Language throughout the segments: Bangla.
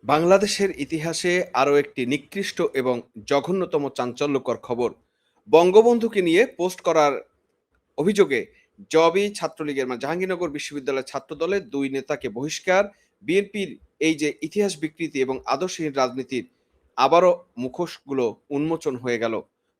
বাংলাদেশের ইতিহাসে আরও একটি নিকৃষ্ট এবং জঘন্যতম চাঞ্চল্যকর খবর। বঙ্গবন্ধুকে নিয়ে পোস্ট করার অভিযোগে জবি ছাত্রলীগের জাহাঙ্গীরনগর বিশ্ববিদ্যালয়ের ছাত্রদলের ২ নেতাকে বহিষ্কার, বিএনপির এই যে ইতিহাস বিকৃতি এবং আদর্শহীন রাজনীতির আবারও মুখোশগুলো উন্মোচন হয়ে গেল।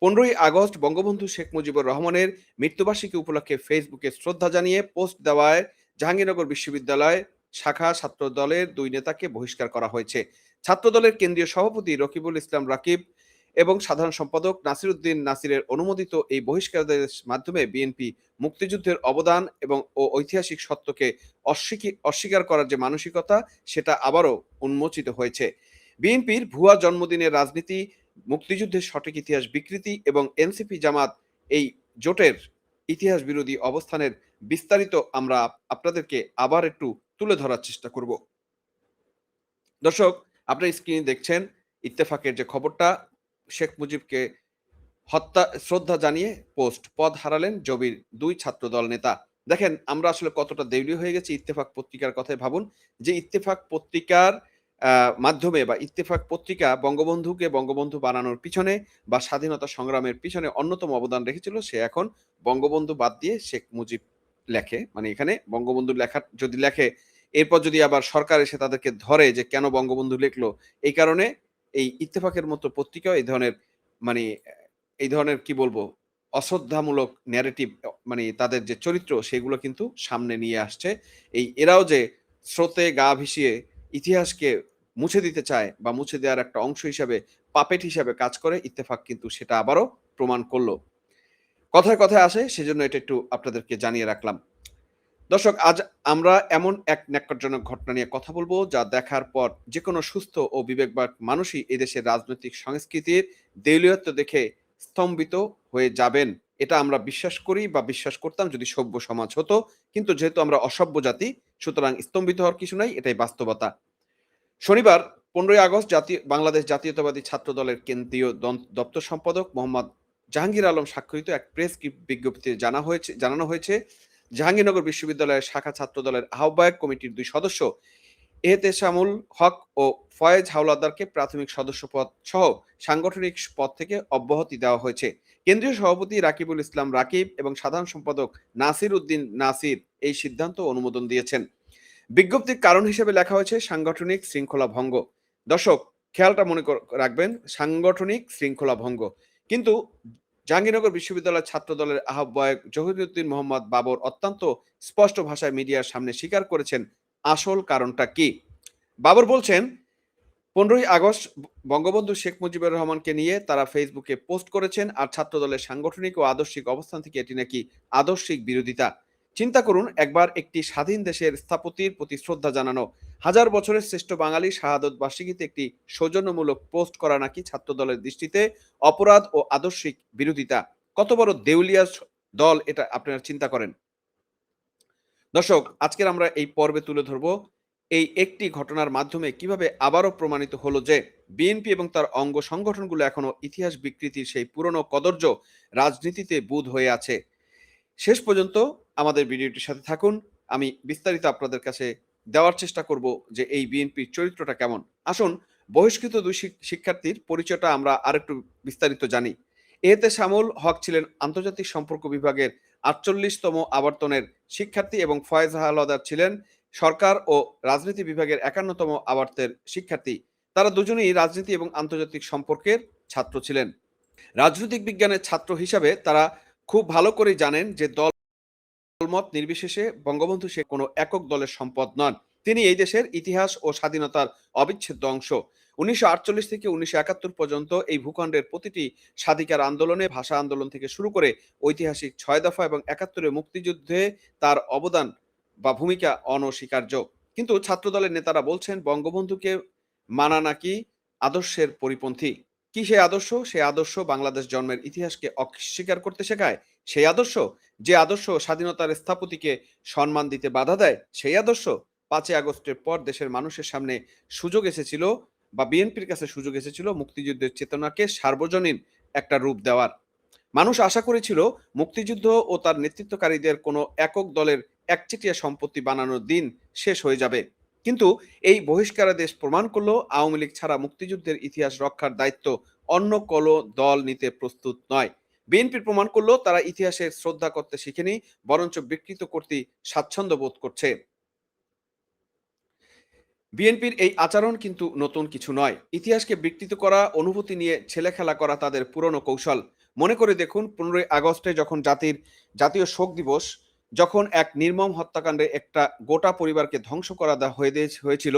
১৫ই আগস্ট বঙ্গবন্ধু শেখ মুজিবুর রহমানের মৃত্যুবার্ষিকী উপলক্ষে ফেসবুকে শ্রদ্ধা জানিয়ে পোস্ট দেওয়ায় জাহাঙ্গীরনগর বিশ্ববিদ্যালয় শাখা ছাত্রদলের ২ নেতাকে বহিষ্কার করা হয়েছে। ছাত্রদলের কেন্দ্রীয় সভাপতি রকিবুল ইসলাম রাকিব এবং সাধারণ সম্পাদক নাসির উদ্দিন নাসিরের অনুমোদিত এই বহিষ্কারের মাধ্যমে বিএনপি মুক্তিযুদ্ধের অবদান এবং ঐতিহাসিক সত্যকে অস্বীকার করার যে মানসিকতা, সেটা আবারও উন্মোচিত হয়েছে। বিএনপির ভুয়া জন্মদিনের রাজনীতি, মুক্তিযুদ্ধের সঠিক ইতিহাস বিকৃতি এবং এনসিপি জামাত এই জোটের ইতিহাস বিরোধী অবস্থানের বিস্তারিত আমরা আপনাদেরকে আবার একটু তুলে ধরার চেষ্টা করব। দর্শক, আপনার স্ক্রিনে দেখছেন ইত্তেফাকের যে খবরটা, শেখ মুজিবকে হত্যা শ্রদ্ধা জানিয়ে পোস্ট, পদ হারালেন জবির ২ ছাত্রদল নেতা। দেখেন আমরা আসলে কতটা দেউলিয়া হয়ে গেছি ইত্তেফাক পত্রিকার কথায়। ভাবুন যে ইত্তেফাক পত্রিকার মাধ্যমে বা ইত্তেফাক পত্রিকা বঙ্গবন্ধুকে বঙ্গবন্ধু বানানোর পিছনে বা স্বাধীনতা সংগ্রামের পিছনে অন্যতম অবদান রেখেছিল, সে এখন বঙ্গবন্ধু বাদ দিয়ে শেখ মুজিব লেখে। এখানে বঙ্গবন্ধু লেখা যদি লেখে, এরপর যদি আবার সরকার এসে তাদেরকে ধরে যে কেন বঙ্গবন্ধু লিখলো, এই কারণে এই ইত্তেফাকের মতো পত্রিকাও এই ধরনের মানে এই ধরনের কি বলবো অশ্রদ্ধামূলক ন্যারেটিভ, তাদের যে চরিত্র সেগুলো কিন্তু সামনে নিয়ে আসছে। এরাও যে স্রোতে গা ভিসিয়ে ইতিহাসকে মুছে দিতে চায় বা মুছে দেওয়ার একটা অংশ হিসাবে, পাপেট হিসাবে কাজ করে, ইত্তেফাক কিন্তু সেটা আবারও প্রমাণ করলো। কথায় কথায় আসে, সেজন্য এটা একটু আপনাদেরকে জানিয়ে রাখলাম। দর্শক, আজ আমরা এমন এক ন্যাক্কারজনক ঘটনা নিয়ে কথা বলবো যা দেখার পর যে কোনো সুস্থ ও বিবেকবান মানুষই এদেশের রাজনৈতিক সংস্কৃতির দেউলিয়ত্ব দেখে স্তম্ভিত হয়ে যাবেন। এটা আমরা বিশ্বাস করি বা বিশ্বাস করতাম যদি সভ্য সমাজ হতো। কিন্তু যেহেতু আমরা অসভ্য জাতি, সুতরাং স্তম্ভিত হওয়ার কিছু নাই, এটাই বাস্তবতা। শনিবার ১৫ই আগস্ট বাংলাদেশ জাতীয়তাবাদী ছাত্র দলের কেন্দ্রীয় দপ্তর সম্পাদক মোহাম্মদ জাহাঙ্গীর আলম স্বাক্ষরিত এক প্রেস বিজ্ঞপ্তিতে জানানো হয়েছে জাহাঙ্গীরনগর বিশ্ববিদ্যালয়ের শাখা ছাত্র দলের আহ্বায়ক কমিটির ২ সদস্য এহতেশামুল হক ও ফয়েজ হাওলাদারকে প্রাথমিক সদস্য পদ সহ সাংগঠনিক পদ থেকে অব্যাহতি দেওয়া হয়েছে। কেন্দ্রীয় সভাপতি রাকিবুল ইসলাম রাকিব এবং সাধারণ সম্পাদক নাসির উদ্দিন নাসির এই সিদ্ধান্ত অনুমোদন দিয়েছেন। বিজ্ঞপ্তির কারণ হিসেবে লেখা হয়েছে সাংগঠনিক শৃঙ্খলা ভঙ্গ। দর্শক, খেয়ালটা মনে রাখবেন, সাংগঠনিক শৃঙ্খলা ভঙ্গ। কিন্তু জাহাঙ্গীরনগর বিশ্ববিদ্যালয়ের ছাত্র দলের আহ্বায়ক জহিরুদ্দিন মোহাম্মদ বাবর অত্যন্ত স্পষ্ট ভাষায় মিডিয়ার সামনে স্বীকার করেছেন আসল কারণটা কি। বাবর বলছেন, ১৫ই আগস্ট বঙ্গবন্ধু শেখ মুজিবুর রহমানকে নিয়ে তারা ফেসবুকে পোস্ট করেছেন, আর ছাত্রদলের সাংগঠনিক ও আদর্শিক অবস্থান থেকে এটি নাকি আদর্শিক বিরোধিতা। চিন্তা করুন, একবার একটি স্বাধীন দেশের স্থপতির প্রতি শ্রদ্ধা জানানো, হাজার বছরের শ্রেষ্ঠ বাঙালি শাহাদত বার্ষিকীতে একটি সৌজন্যমূলক পোস্ট করা নাকি ছাত্রদলের দৃষ্টিতে অপরাধ ও আদর্শিক বিরোধিতা। কত বড় দেউলিয়া দল এটা আপনারা চিন্তা করেন। দর্শক, আজকের আমরা এই পর্বে তুলে ধরব এই একটি ঘটনার মাধ্যমে কিভাবে আবারও প্রমাণিত হলো যে বিএনপি এবং তার অঙ্গ সংগঠনগুলো এখনো ইতিহাস বিকৃতির সেই পুরনো কদর্য রাজনীতিতে বুঁদ হয়ে আছে। শেষ পর্যন্ত আমাদের ভিডিওটির সাথে থাকুন। আমি বিস্তারিত আপনাদের কাছে দেওয়ার চেষ্টা করব যে এই বিএনপির চরিত্রটা কেমন। আসুন, বহিষ্কৃত ২ শিক্ষার্থীর পরিচয়টা আমরা আরেকটু বিস্তারিত জানি। এহতেশামুল হক ছিলেন আন্তর্জাতিক সম্পর্ক বিভাগের ৪৮তম আবর্তনের শিক্ষার্থী এবং ফয়েজ হাওলাদার ছিলেন সরকার ও রাজনীতি বিভাগের ৫১তম আবর্তের শিক্ষার্থী। তারা দুজনেই রাজনীতি এবং আন্তর্জাতিক সম্পর্কের ছাত্র ছিলেন। রাজনৈতিক বিজ্ঞানের ছাত্র হিসাবে তারা খুব ভালো করেই জানেন যে দলমত নির্বিশেষে বঙ্গবন্ধু শেখ কোনো একক দলের সম্পদ নন। তিনি এই দেশের ইতিহাস ও স্বাধীনতার অবিচ্ছেদ্য অংশ। ১৯৪৮ থেকে ১৯৭১ পর্যন্ত এই ভূখণ্ডের প্রতিটি স্বাধিকার আন্দোলনে, ভাষা আন্দোলন থেকে শুরু করে ঐতিহাসিক ৬ দফা এবং ৭১-এর মুক্তিযুদ্ধে তার অবদান বা ভূমিকা অনস্বীকার্য। কিন্তু ছাত্রদলের নেতারা বলছেন বঙ্গবন্ধুকে মানা নাকি আদর্শের পরিপন্থী। কি সেই আদর্শ? সেই আদর্শ বাংলাদেশ জন্মের ইতিহাসকে অস্বীকার করতে শেখায়। সেই আদর্শ, যে আদর্শ স্বাধীনতার স্থপতিকে সম্মান দিতে বাধা দেয়। সেই আদর্শ ৫ই আগস্টের পর দেশের মানুষের সামনে সুযোগ এসেছিল বা বিএনপির কাছে সুযোগ এসেছিল মুক্তিযুদ্ধের চেতনাকে সার্বজনীন একটা রূপ দেওয়ার। মানুষ আশা করেছিল মুক্তিযুদ্ধ ও তার নেতৃত্বকারীদের কোনো একক দলের একচেটিয়া সম্পত্তি বানানোর দিন শেষ হয়ে যাবে। কিন্তু এই বহিষ্কারাদেশ প্রমাণ করল আওয়ামী লীগ ছাড়া মুক্তিযুদ্ধের ইতিহাস রক্ষার দায়িত্ব অন্য কোনো দল নিতে প্রস্তুত নয়। বিএনপি প্রমাণ করল তারা ইতিহাসের শ্রদ্ধা করতে শিখেনি, বরঞ্চ বিকৃত করতে স্বাচ্ছন্দ্য বোধ করছে। বিএনপির এই আচরণ কিন্তু নতুন কিছু নয়। ইতিহাসকে বিকৃত করা, অনুভূতি নিয়ে ছেলেখেলা করা তাদের পুরনো কৌশল। মনে করে দেখুন ১৫ই আগস্টে যখন জাতীয় শোক দিবস, যখন এক নির্মম হত্যাকাণ্ডে একটা গোটা পরিবারকে ধ্বংস করা হয়েছিল,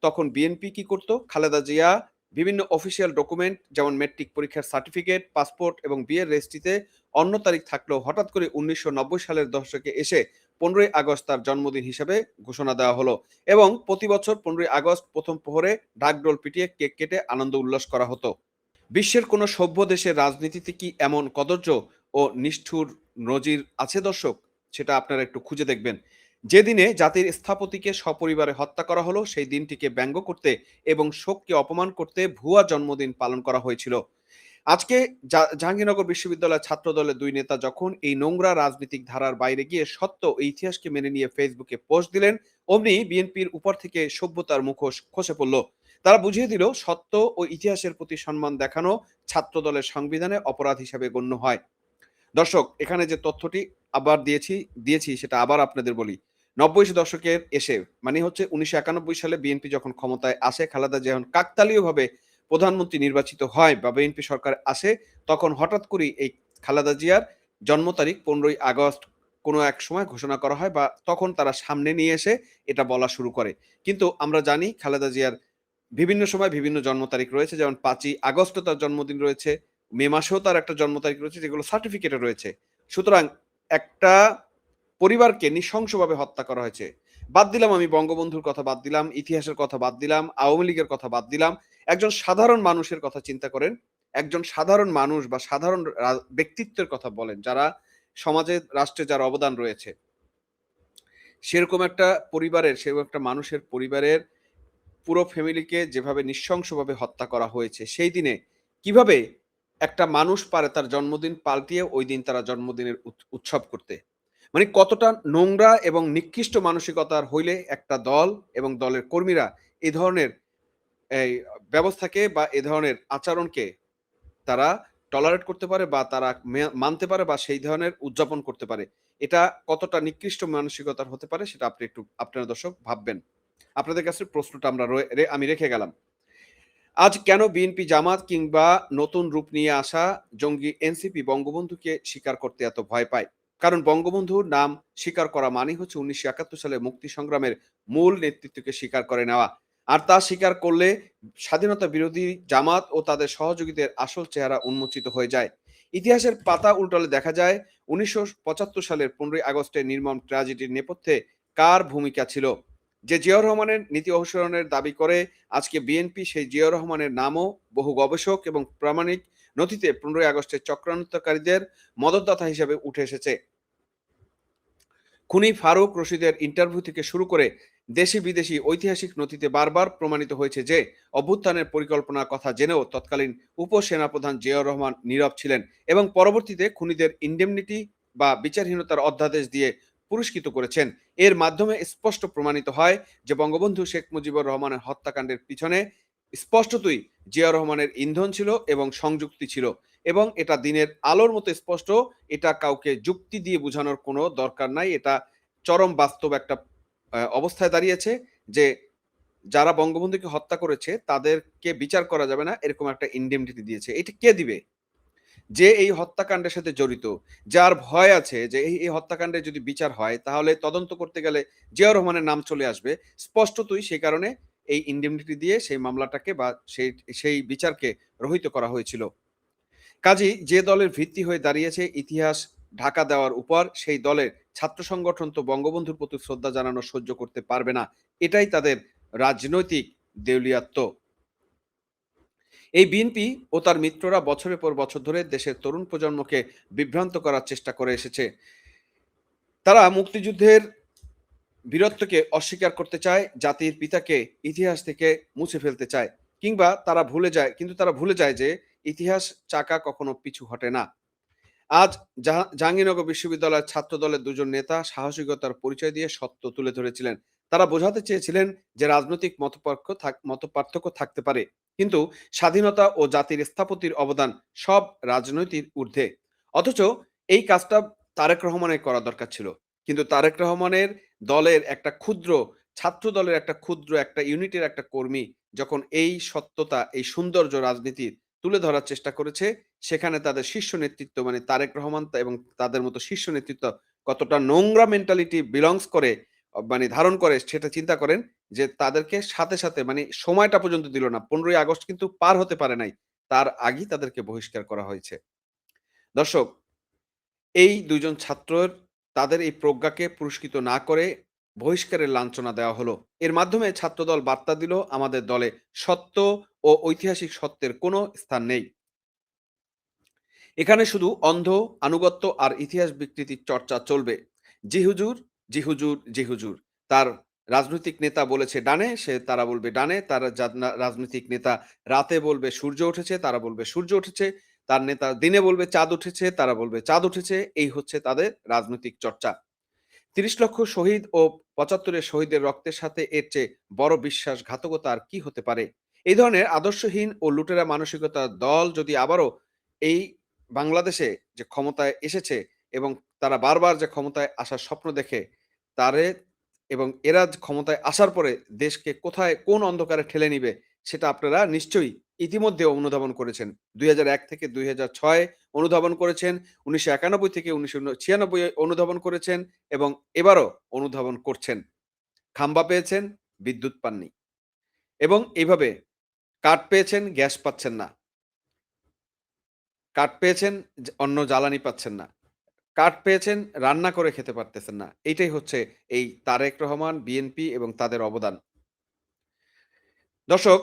তখন বিএনপি কি করত? খালেদা জিয়া বিভিন্ন অফিসিয়াল ডকুমেন্ট যেমন মেট্রিক পরীক্ষার সার্টিফিকেট, পাসপোর্ট এবং বিয়ের রেজিস্ট্রিতে অন্য তারিখ থাকলেও হঠাৎ করে ১৯৯০ সালের দশকে এসে ১৫ই আগস্ট তার জন্মদিন হিসেবে ঘোষণা দেওয়া হলো। এবং প্রতি বছর ১৫ই আগস্ট প্রথম প্রহরে ঢাকঢোল পিটিয়ে কেক কেটে আনন্দ উল্লাস করা হতো। বিশ্বের কোনো সভ্য দেশের রাজনীতিতে কি এমন কদর্য ও নিষ্ঠুর নজির আছে দর্শক? সেটা আপনারা একটু খুঁজে দেখবেন। যেদিনে জাতির স্থপতিকে সপরিবারে হত্যা করা হলো, সেই দিনটিকে ব্যঙ্গ করতে এবং শোককে অপমান করতে ভুয়া জন্মদিন পালন করা হয়েছিল। আজকে জাহাঙ্গীরনগর বিশ্ববিদ্যালয়ের ছাত্রদলের ২ নেতা যখন এই নোংরা রাজনৈতিক ধারার বাইরে গিয়ে সত্য ও ইতিহাসকে মেনে নিয়ে ফেসবুকে পোস্ট দিলেন, অমনি বিএনপির উপর থেকে সভ্যতার মুখোশ খসে পড়ল। তারা বুঝিয়ে দিল সত্য ও ইতিহাসের প্রতি সম্মান দেখানো ছাত্রদলের সংবিধানে অপরাধ হিসাবে গণ্য হয়। দর্শক, এখানে যে তথ্যটি আবার দিয়েছি সেটা আবার আপনাদের বলি। ৯০ দশকের এসে মানে হচ্ছে ১৯৯১ সালে বিএনপি যখন ক্ষমতায় আসে, খালেদা জিয়া যখন কাকতালীয়ভাবে প্রধানমন্ত্রী নির্বাচিত হয় বা বিএনপি সরকার আসে, তখন হঠাৎ করেই এই খালেদা জিয়ার জন্ম তারিখ ১৫ই আগস্ট কোনো এক সময় ঘোষণা করা হয় বা তখন তারা সামনে নিয়ে এসে এটা বলা শুরু করে। কিন্তু আমরা জানি খালেদা জিয়ার বিভিন্ন সময় বিভিন্ন জন্ম তারিখ রয়েছে। যেমন ৫ই আগস্টও তার জন্মদিন রয়েছে। মে মাসেও তার একটা জন্ম তারিখ রয়েছে যেগুলো সার্টিফিকেটে রয়েছে। সুতরাং একটা পরিবারকে নৃশংসভাবে হত্যা করা হয়েছে। বাদ দিলাম আমি বঙ্গবন্ধুর কথা বাদ দিলাম, ইতিহাসের কথা বাদ দিলাম, আওয়ামী লীগের কথা বাদ দিলাম। একজন সাধারণ মানুষের কথা চিন্তা করেন। একজন সাধারণ মানুষ বা সাধারণ ব্যক্তিত্বের কথা বলেন, যারা সমাজে, রাষ্ট্রে যার অবদান রয়েছে। সেরকম একটা মানুষের পরিবারের পুরো ফ্যামিলিকে যেভাবে নৃশংসভাবে হত্যা করা হয়েছে, সেই দিনে কিভাবে একটা মানুষ পারে তার জন্মদিন পাল্টিয়ে ওই দিন তারা জন্মদিনের উৎসব করতে? মানে কতটা নোংরা এবং নিকৃষ্ট মানসিকতার হইলে একটা দল এবং দলের কর্মীরা এ ধরনের এই ব্যবস্থাকে বা এ ধরনের আচরণকে তারা টলারেট করতে পারে বা তারা মানতে পারে বা সেই ধরনের উদযাপন করতে পারে। এটা কতটা নিকৃষ্ট মানসিকতার হতে পারে সেটা আপনারা দর্শক ভাববেন। আপনাদের কাছে প্রশ্নটা আমি রেখে গেলাম। আজ কেন বিএনপি, জামাত কিংবা নতুন রূপ নিয়ে আসা জঙ্গি এনসিপি বঙ্গবন্ধুকে স্বীকার করতে এত ভয় পায়? কারণ বঙ্গবন্ধুর নাম স্বীকার করা মানেই হচ্ছে ১৯৭১ সালে মুক্তি সংগ্রামের মূল নেতৃত্বকে স্বীকার করে নেওয়া। আর তা স্বীকার করলে স্বাধীনতা বিরোধী জামাত ও তাদের সহযোগীদের আসল চেহারা উন্মোচিত হয়ে যায়। ইতিহাসের পাতা উল্টালে দেখা যায় ১৯৭৫ সালের ১৫ই আগস্টের নির্মম ট্র্যাজেডির নেপথ্যে কার ভূমিকা ছিল। যে জিয়াউর রহমানের নীতি অনুসরণের দাবি করে, আজকে বিএনপি সেই জিয়াউর রহমানের নামও বহু গবেষক এবং প্রামাণিক নথিতে ১৫ই আগস্টের চক্রান্তকারীদের মদতদাতা হিসেবে উঠে এসেছে। খুনি ফারুক রশিদের ইন্টারভিউ থেকে শুরু করে দেশি বিদেশি ঐতিহাসিক নথিতে বারবার প্রমাণিত হয়েছে যে অভ্যুত্থানের পরিকল্পনার কথা জেনেও তৎকালীন উপসেনাপ্রধান জিয়াউর রহমান নীরব ছিলেন এবং পরবর্তীতে খুনিদের ইন্ডেমনিটি বা বিচারহীনতার অধ্যাদেশ দিয়ে পুরস্কৃত করেছেন। এর মাধ্যমে স্পষ্ট প্রমাণিত হয় যে বঙ্গবন্ধু শেখ মুজিবুর রহমানের হত্যাকাণ্ডের পিছনে স্পষ্টতই জিয়াউর রহমানের ইন্ধন ছিল এবং সংযুক্তি ছিল এবং এটা দিনের আলোর মতো স্পষ্ট। এটা কাউকে যুক্তি দিয়ে বোঝানোর কোনো দরকার নাই। এটা চরম বাস্তব একটা অবস্থায় দাঁড়িয়েছে যে যারা বঙ্গবন্ধুকে হত্যা করেছে তাদেরকে বিচার করা যাবে না, এরকম একটা ইনডেমনিটি দিয়েছে। এটা কে দিবে? যে এই হত্যাকাণ্ডের সাথে জড়িত, যার ভয় আছে যে এই হত্যাকাণ্ডে যদি বিচার হয় তাহলে তদন্ত করতে গেলে জিয়াউর রহমানের নাম চলে আসবে। স্পষ্টতই সেই কারণে এই ইনডেমনিটি দিয়ে সেই মামলাটাকে বা সেই বিচারকে রহিত করা হয়েছিল। কাজেই যে দলের ভিত্তি হয়ে দাঁড়িয়েছে ইতিহাস ঢাকা দেওয়ার উপর, সেই দলের ছাত্র সংগঠন তো বঙ্গবন্ধুর প্রতি শ্রদ্ধা জানানো সহ্য করতে পারবে না। এটাই তাদের রাজনৈতিক দেউলিয়াত্ব। এই বিএনপি ও তার মিত্ররা বছরের পর বছর ধরে দেশের তরুণ প্রজন্মকে বিভ্রান্ত করার চেষ্টা করে এসেছে। তারা মুক্তিযুদ্ধের বীরত্বকে অস্বীকার করতে চায়, জাতির পিতাকে ইতিহাস থেকে মুছে ফেলতে চায়, তারা ভুলে যায় যে ইতিহাস চাকা কখনো পিছু হটে না। আজ জাহাঙ্গীরনগর বিশ্ববিদ্যালয়ের ছাত্র দলের ২ জন নেতা সাহসিকতার পরিচয় দিয়ে সত্য তুলে ধরেছিলেন। তারা বোঝাতে চেয়েছিলেন যে রাজনৈতিক মতপার্থক্য থাকতে পারে, কিন্তু স্বাধীনতা ও জাতির স্থাপত্যের অবদান সব রাজনৈতিক ঊর্ধ্বে। অথচ এই কাজটা তারেক রহমানের করা দরকার ছিল। কিন্তু তারেক রহমানের দলের একটা ক্ষুদ্র ছাত্র দলের একটা ইউনিটের একটা কর্মী যখন এই সত্যতা, এই সৌন্দর্য রাজনীতির তুলে ধরার চেষ্টা করেছে, সেখানে তাদের শীর্ষ নেতৃত্ব মানে তারেক রহমান এবং তাদের মতো শীর্ষ নেতৃত্ব কতটা নোংরা মেন্টালিটি বিলংস করে মানে ধারণ করে সেটা চিন্তা করেন যে তাদেরকে সাথে মানে সময়টা পর্যন্ত দিল না। ১৫ই আগস্ট কিন্তু পার হতে পারে নাই। তার আগেই তাদেরকে বহিষ্কার করা হয়েছে। দর্শক, এই ২ জন ছাত্রর তাদের এই প্রজ্ঞাকে পুরস্কৃত না করে বহিষ্কারের লাঞ্ছনা দেওয়া হলো। এর মাধ্যমে ছাত্রদল বার্তা দিল আমাদের দলে সত্য ও ঐতিহাসিক সত্যের কোনো স্থান নেই। এখানে শুধু অন্ধ আনুগত্য আর ইতিহাস বিকৃতির চর্চা চলবে। জি হুজুর, জি হুজুর, জি হুজুর। তার রাজনৈতিক নেতা বলেছে ডানে, তারা বলবে ডানে। তার রাজনৈতিক নেতা রাতে বলবে সূর্য উঠেছে, তারা বলবে সূর্য উঠেছে। তার নেতা দিনে বলবে চাঁদ উঠেছে, তারা বলবে চাঁদ উঠেছে। এই হচ্ছে তাদের রাজনৈতিক চর্চা। ৩০ লক্ষ শহীদ ও ৭৫ এর শহীদের রক্তের সাথে এর চেয়ে বড় বিশ্বাসঘাতকতা আর কি হতে পারে? এই ধরনের আদর্শহীন ও লুটেরা মানসিকতার দল যদি আবারও এই বাংলাদেশে যে ক্ষমতায় এসেছে এবং তারা বারবার যে ক্ষমতায় আসার স্বপ্ন দেখে, তারে এবং এরা ক্ষমতায় আসার পরে দেশকে কোথায় কোন অন্ধকারে ঠেলে নিবে সেটা আপনারা নিশ্চয়ই ইতিমধ্যে অনুধাবন করেছেন। ২০০১ থেকে ২০০৬ অনুধাবন করেছেন, ১৯৯১ থেকে ১৯৯৬ অনুধাবন করেছেন এবং এবারও অনুধাবন করছেন। খাম্বা পেয়েছেন, বিদ্যুৎ পাননি এবং এইভাবে কাঠ পেয়েছেন, গ্যাস পাচ্ছেন না। কাঠ পেয়েছেন, অন্য জ্বালানি পাচ্ছেন না। কাঠ পেয়েছেন, রান্না করে খেতে পারতেছেন না। এইটাই হচ্ছে এই তারেক রহমান, বিএনপি এবং তাদের অবদান। দর্শক,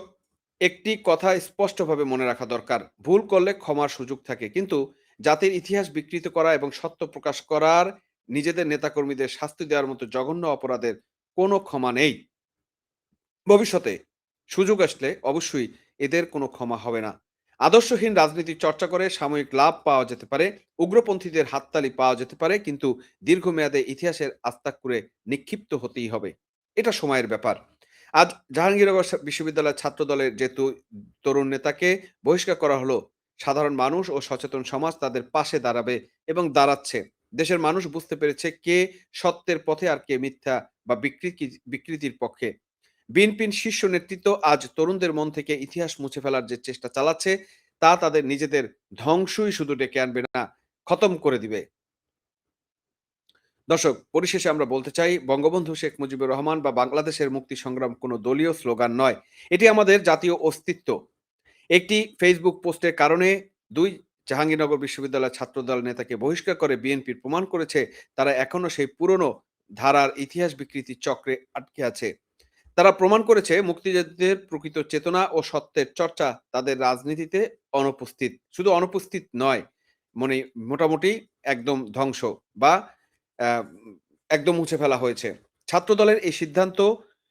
একটি কথা স্পষ্টভাবে মনে রাখা দরকার। ভুল করলে ক্ষমার সুযোগ থাকে। কিন্তু জাতির ইতিহাস বিকৃত করা এবং সত্য প্রকাশ করার নিজেদের নেতাকর্মীদের শাস্তি দেওয়ার মতো জঘন্য অপরাধের কোনো ক্ষমা নেই। ভবিষ্যতে সুযোগ আসলে অবশ্যই এদের কোনো ক্ষমা হবে না। আদর্শহীন রাজনীতির চর্চা করে সাময়িক লাভ পাওয়া যেতে পারে, উগ্রপন্থীদের হাততালি পাওয়া যেতে পারে, কিন্তু দীর্ঘমেয়াদে ইতিহাসের আস্তাকুঁড়ে নিক্ষিপ্ত হতেই হবে। এটা সময়ের ব্যাপার। আজ জাহাঙ্গীরনগর বিশ্ববিদ্যালয়ের ছাত্রদলের যে তরুণ নেতাকে বহিষ্কার করা হলো, সাধারণ মানুষ ও সচেতন সমাজ তাদের পাশে দাঁড়াবে এবং দাঁড়াচ্ছে। দেশের মানুষ বুঝতে পেরেছে কে সত্যের পথে আর কে মিথ্যা বা বিকৃতির পক্ষে। বিএনপির শীর্ষ নেতৃত্ব আজ তরুণদের মন থেকে ইতিহাস মুছে ফেলার যে চেষ্টা চালাচ্ছে, তা তাদের নিজেদের ধ্বংসই শুধু ডেকে আনবে না, খতম করে দিবে। দর্শক, পরিশেষে আমরা বলতে চাই, বঙ্গবন্ধু শেখ মুজিবুর রহমান বা বাংলাদেশের মুক্তি সংগ্রাম কোনো দলীয় স্লোগান নয়। এটি আমাদের জাতীয় অস্তিত্ব। একটি ফেসবুক পোস্টের কারণে ২ জাহাঙ্গীরনগর বিশ্ববিদ্যালয়ের ছাত্রদল নেতাকে বহিষ্কার করে বিএনপির প্রমাণ করেছে তারা এখনো সেই পুরনো ধারার ইতিহাস বিকৃতির চক্রে আটকে আছে। তারা প্রমাণ করেছে মুক্তিযুদ্ধের প্রকৃত চেতনা ও সত্যের চর্চা তাদের রাজনীতিতে অনুপস্থিত। শুধু অনুপস্থিত নয়, মানে মোটামুটি একদম ধ্বংস বা আ একদম মুছে ফেলা হয়েছে। ছাত্রদলের এই সিদ্ধান্ত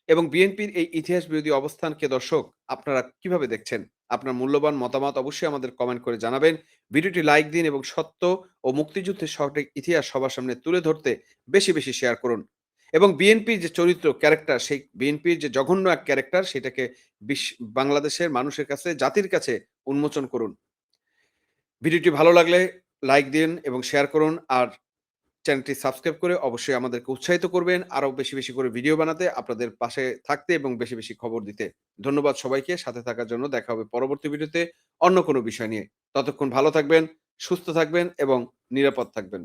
এবং বিএনপির এই ইতিহাস বিরোধী অবস্থানকে দর্শক আপনারা কিভাবে দেখছেন? আপনার মূল্যবান মতামত অবশ্যই আমাদের কমেন্ট করে জানাবেন। ভিডিওটি লাইক দিন এবং সত্য ও মুক্তিযুদ্ধের সঠিক ইতিহাস সবার সামনে তুলে ধরতে বেশি শেয়ার করুন। এবং বিএনপির যে চরিত্র, ক্যারেক্টার, সেই বিএনপির যে জঘন্য এক ক্যারেক্টার সেটাকে বাংলাদেশের মানুষের কাছে, জাতির কাছে উন্মোচন করুন। ভিডিওটি ভালো লাগলে লাইক দিন এবং শেয়ার করুন। আর চ্যানেলটি সাবস্ক্রাইব করে অবশ্যই আমাদেরকে উৎসাহিত করবেন আরো বেশি করে ভিডিও বানাতে, আপনাদের পাশে থাকতে এবং বেশি খবর দিতে। ধন্যবাদ সবাইকে সাথে থাকার জন্য। দেখা হবে পরবর্তী ভিডিওতে অন্য কোনো বিষয় নিয়ে। ততক্ষণ ভালো থাকবেন, সুস্থ থাকবেন এবং নিরাপদ থাকবেন।